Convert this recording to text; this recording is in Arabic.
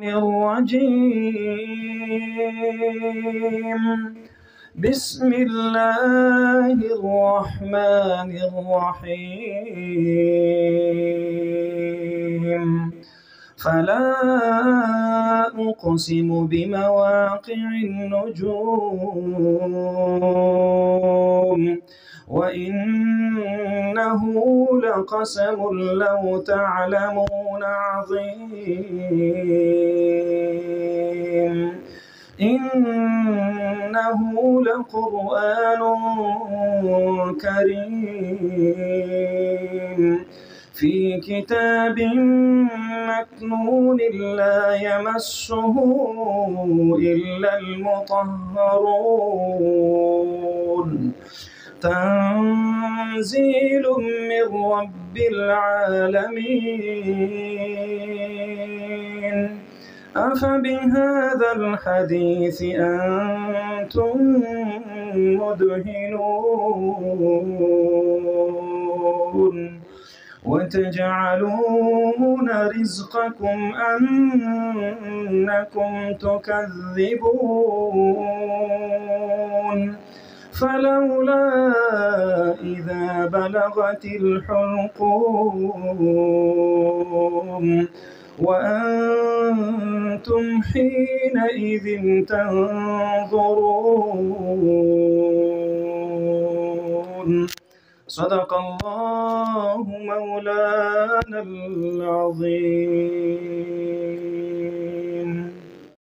الرجيم. بسم الله الرحمن الرحيم. فلا أقسم بمواقع النجوم وإنه لقسم لو تعلمون عظيم. إنه لقرآن كريم في كتاب مكنون لا يمسه إلا المطهرون. تنزيل من رب العالمين. أفبهذا الحديث أنتم مدهنون وتجعلون رزقكم أنكم تكذبون. فلولا إذا بلغت الحلقوم وأنتم حينئذ تنظرون. صدق الله مولانا العظيم.